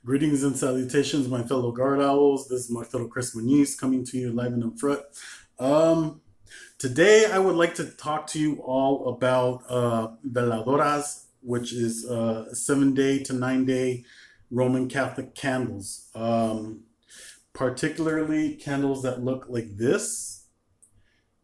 Greetings and salutations, my fellow guard owls. This is Muertero Chris coming to you live and up front. Um, Today, I would like to talk to you all about veladoras, which is 7 day to 9 day Roman Catholic candles. Particularly candles that look like this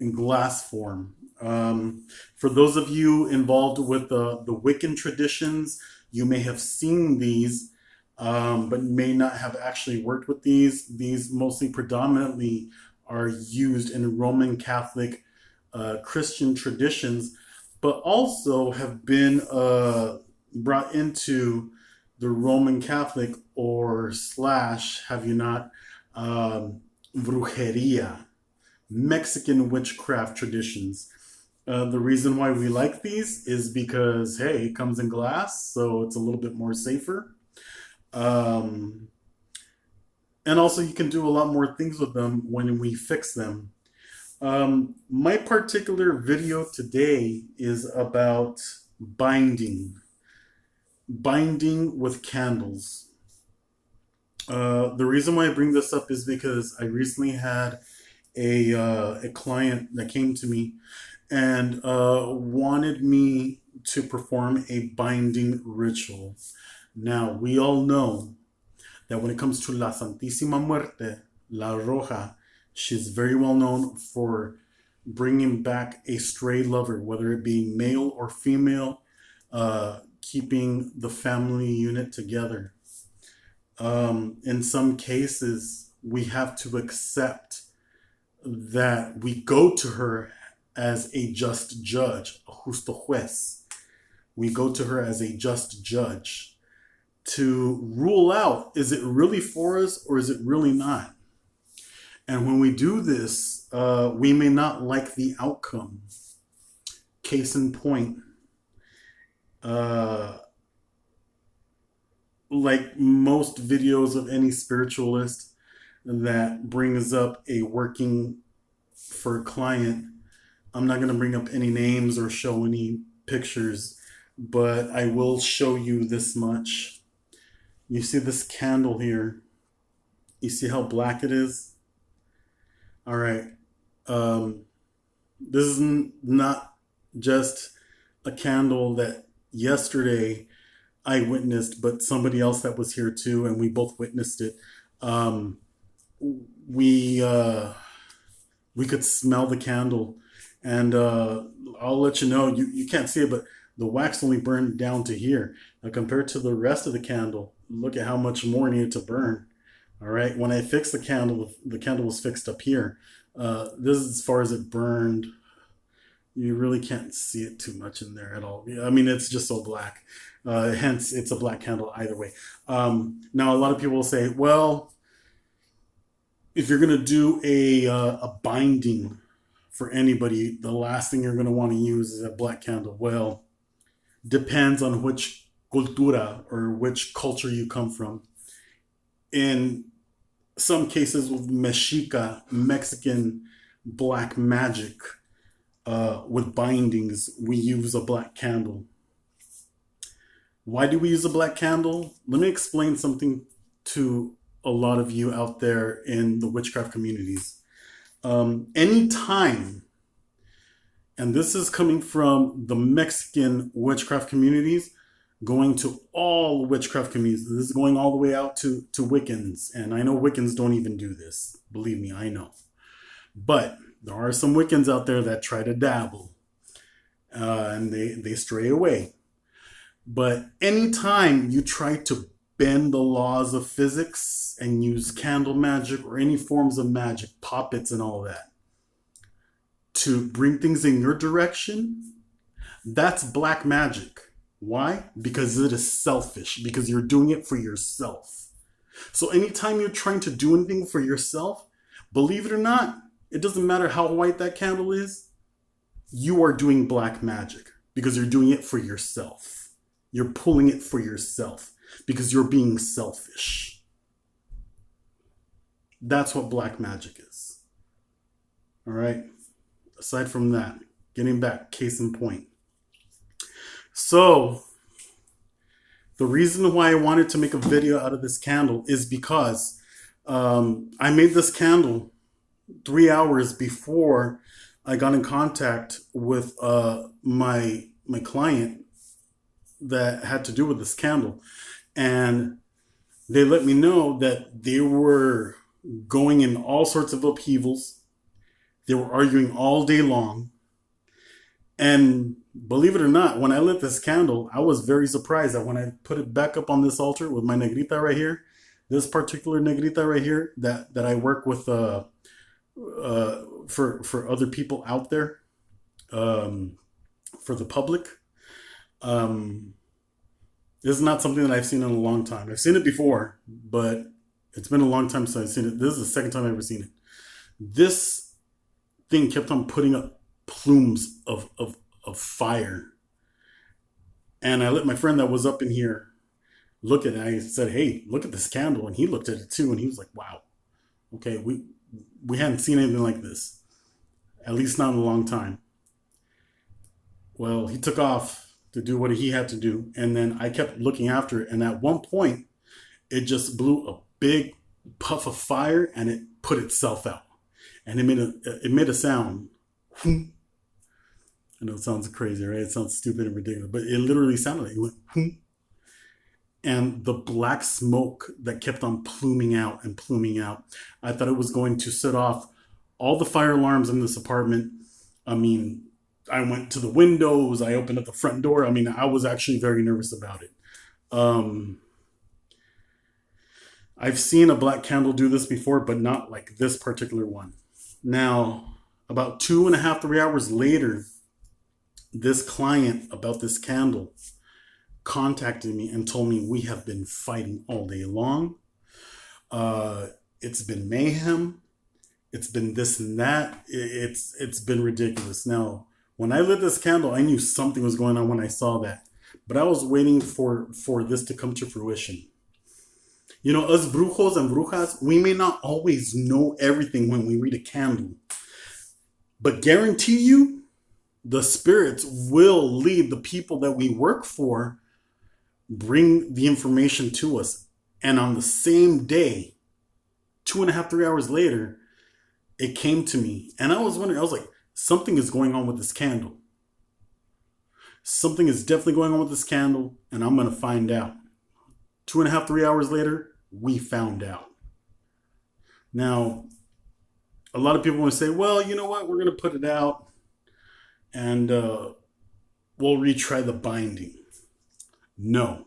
in glass form. For those of you involved with the Wiccan traditions, you may have seen these, but may not have actually worked with these. These mostly predominantly are used in Roman Catholic Christian traditions, but also have been brought into the Roman Catholic or slash, have you not, brujeria, Mexican witchcraft traditions. The reason why we like these is because, hey, it comes in glass, so it's a little bit more safer. Um, and also, you can do a lot more things with them when we fix them. My particular video today is about binding with candles. The reason why I bring this up is because I recently had a client that came to me and wanted me to perform a binding ritual. Now, we all know that when it comes to La Santísima Muerte, La Roja, she's very well known for bringing back a stray lover, whether it be male or female, keeping the family unit together. In some cases, we have to accept that we go to her as a just judge, a justo juez. We go to her as a just judge to rule out, is it really for us or is it really not? And when we do this, we may not like the outcome. Case in point, like most videos of any spiritualist that brings up a working for a client, I'm not going to bring up any names or show any pictures, but I will show you this much. You see this candle here? You see how black it is? All right. This is not just a candle that yesterday I witnessed, but somebody else that was here too, and we both witnessed it. Um, we we could smell the candle, and I'll let you know. You can't see it, but the wax only burned down to here. Now, compared to the rest of the candle, look at how much more needed to burn. All right. When I fixed the candle was fixed up here. This is as far as it burned. You really can't see it too much in there at all. I mean, it's just so black. Hence, it's a black candle either way. Now, a lot of people will say, well, if you're going to do a binding for anybody, the last thing you're going to want to use is a black candle. Well, depends on which cultura or which culture you come from. In some cases with Mexica, Mexican black magic, with bindings, we use a black candle. Why do we use a black candle? Let me explain something to a lot of you out there in the witchcraft communities. Anytime, and this is coming from the Mexican witchcraft communities, going to all witchcraft communities. This is going all the way out to Wiccans. And I know Wiccans don't even do this. Believe me, I know. But there are some Wiccans out there that try to dabble, and they stray away. But anytime you try to bend the laws of physics and use candle magic or any forms of magic, poppets and all that, to bring things in your direction, that's black magic. Why? Because it is selfish, because you're doing it for yourself. So anytime you're trying to do anything for yourself, believe it or not, it doesn't matter how white that candle is, you are doing black magic because you're doing it for yourself. You're pulling it for yourself because you're being selfish. That's what black magic is. All right. Aside from that, getting back, case in point. So, The reason why I wanted to make a video out of this candle is because I made this candle 3 hours before I got in contact with my client that had to do with this candle, and they let me know that they were going in all sorts of upheavals. They were arguing all day long. And believe it or not, when I lit this candle, I was very surprised that when I put it back up on this altar with my negrita right here, this particular negrita right here that I work with for other people out there, for the public. This is not something that I've seen in a long time. I've seen it before, but it's been a long time since I've seen it. This is the second time I've ever seen it. This thing kept on putting up plumes of fire. And I let my friend that was up in here look at it. I said, hey, look at this candle. And he looked at it too. And he was like, wow, okay, we hadn't seen anything like this, at least not in a long time. Well, he took off to do what he had to do. And then I kept looking after it. And at one point, it just blew a big puff of fire and it put itself out. And it made a sound. I know it sounds crazy, right? It sounds stupid and ridiculous, but it literally sounded like it went whoom. And the black smoke that kept on pluming out and pluming out, I thought it was going to set off all the fire alarms in this apartment. I mean, I went to the windows, I opened up the front door. I mean, I was actually very nervous about it. I've seen a black candle do this before, but not like this particular one. Now, about 2.5, 3 hours later, this client about this candle contacted me and told me we have been fighting all day long. It's been mayhem. It's been this and that. It's been ridiculous. Now, when I lit this candle, I knew something was going on when I saw that. But I was waiting for this to come to fruition. You know, us brujos and brujas, we may not always know everything when we read a candle. But guarantee you, the spirits will lead the people that we work for, bring the information to us. And on the same day, 2.5, 3 hours later, it came to me. And I was wondering, I was like, something is going on with this candle. Something is definitely going on with this candle, and I'm going to find out. 2.5, 3 hours later, we found out. Now, a lot of people want to say, well, you know what? We're going to put it out and we'll retry the binding. No.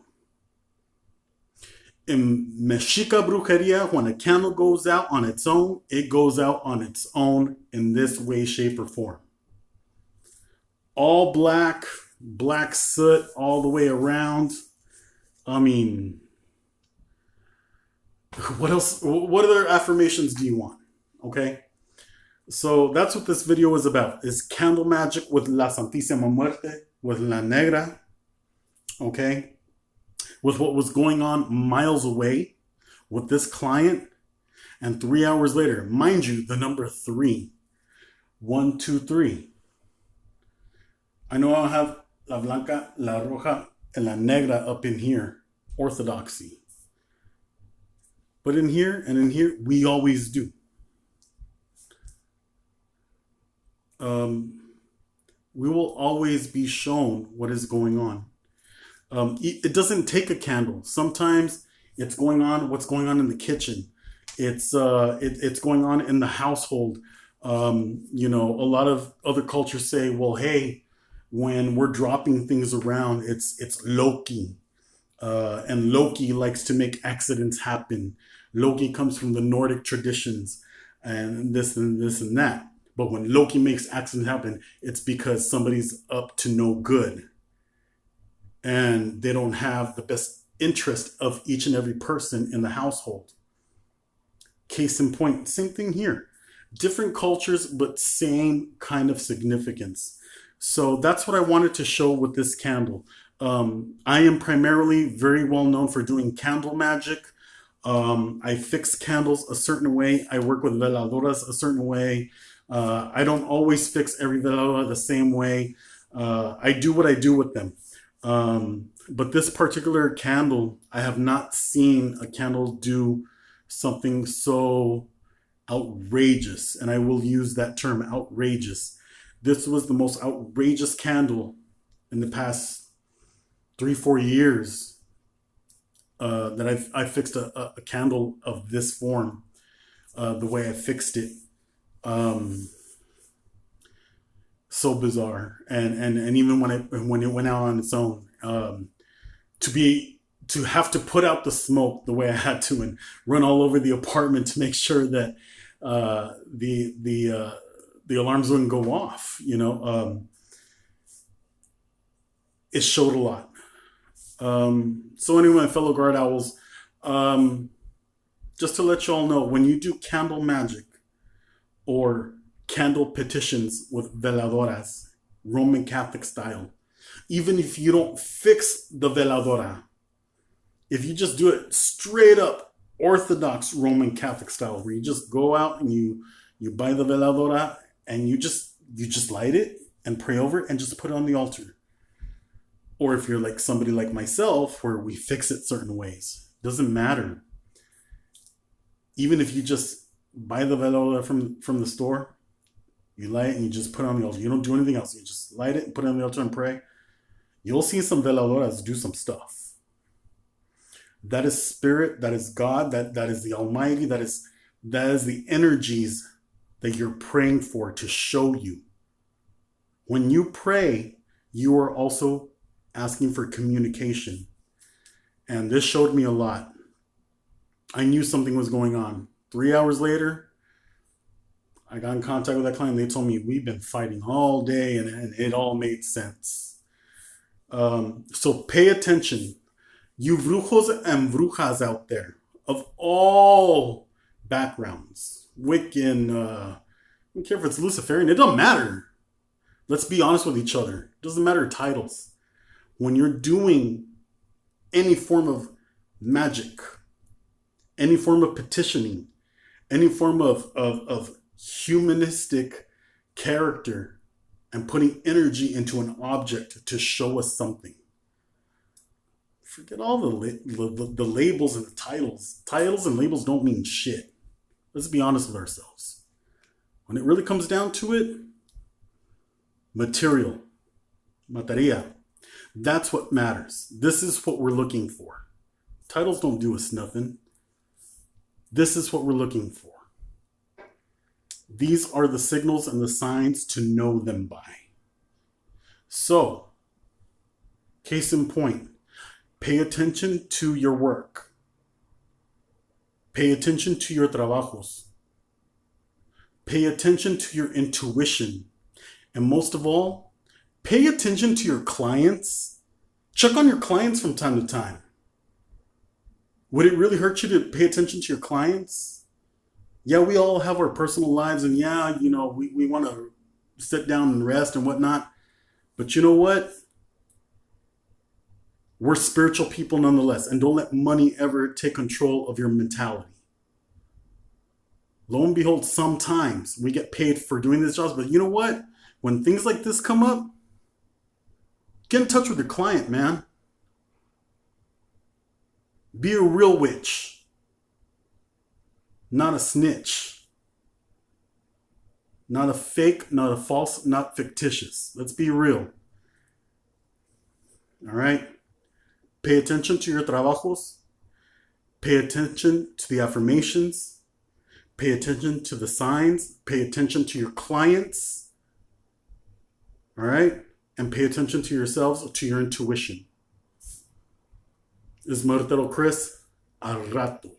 In Mexica Brujeria, when a candle goes out on its own, it goes out on its own in this way, shape, or form. All black, black soot all the way around. I mean, what else? What other affirmations do you want? Okay. So that's what this video is about, is candle magic with La Santísima Muerte, with La Negra, okay? With what was going on miles away with this client. And 3 hours later, mind you, the number 3, 1, 2, 3. I know I'll have La Blanca, La Roja, and La Negra up in here, orthodoxy. But in here and in here, we always do. We will always be shown what is going on. It doesn't take a candle. Sometimes it's going on, what's going on in the kitchen. It's going on in the household. You know, a lot of other cultures say, well, hey, when we're dropping things around, it's Loki. And Loki likes to make accidents happen. Loki comes from the Nordic traditions and this and this and that. But when Loki makes accidents happen, it's because somebody's up to no good. And they don't have the best interest of each and every person in the household. Case in point, same thing here. Different cultures, but same kind of significance. So that's what I wanted to show with this candle. I am primarily very well known for doing candle magic. I fix candles a certain way. I work with veladoras a certain way. I don't always fix every veladora the same way. I do what I do with them. But this particular candle, I have not seen a candle do something so outrageous. And I will use that term, outrageous. This was the most outrageous candle in the past 3-4 years that I fixed a candle of this form, the way I fixed it. So bizarre, and even when it went out on its own, to have to put out the smoke the way I had to and run all over the apartment to make sure that the alarms wouldn't go off. It showed a lot. So anyway, fellow guard owls, just to let you all know, when you do candle magic or candle petitions with veladoras, Roman Catholic style, even if you don't fix the veladora, if you just do it straight up Orthodox Roman Catholic style, where you just go out and you buy the veladora and you just light it and pray over it and just put it on the altar. Or if you're like somebody like myself, where we fix it certain ways, doesn't matter. Even if you just buy the veladora from the store, you light it and you just put it on the altar. You don't do anything else. You just light it and put it on the altar and pray. You'll see some veladoras do some stuff. That is spirit. That is God. That is the Almighty. That is the energies that you're praying for to show you. When you pray, you are also asking for communication. And this showed me a lot. I knew something was going on. 3 hours later, I got in contact with that client. They told me we've been fighting all day, and it all made sense. So pay attention. You brujos and brujas out there of all backgrounds, Wiccan, I don't care if it's Luciferian, it doesn't matter. Let's be honest with each other. It doesn't matter titles. When you're doing any form of magic, any form of petitioning, any form of humanistic character, and putting energy into an object to show us something, forget all the labels and the titles. Titles and labels don't mean shit. Let's be honest with ourselves. When it really comes down to it, material, materia, that's what matters. This is what we're looking for. Titles don't do us nothing. This is what we're looking for. These are the signals and the signs to know them by. So, case in point, pay attention to your work. Pay attention to your trabajos. Pay attention to your intuition. And most of all, pay attention to your clients. Check on your clients from time to time. Would it really hurt you to pay attention to your clients? Yeah, we all have our personal lives, and yeah, we want to sit down and rest and whatnot. But you know what? We're spiritual people nonetheless, and don't let money ever take control of your mentality. Lo and behold, sometimes we get paid for doing these jobs, but you know what? When things like this come up, get in touch with your client, man. Be a real witch, not a snitch. Not a fake, not a false, not fictitious. Let's be real. All right? Pay attention to your trabajos. Pay attention to the affirmations. Pay attention to the signs. Pay attention to your clients. All right? And pay attention to yourselves, to your intuition. This is Muertero Chris. Al rato.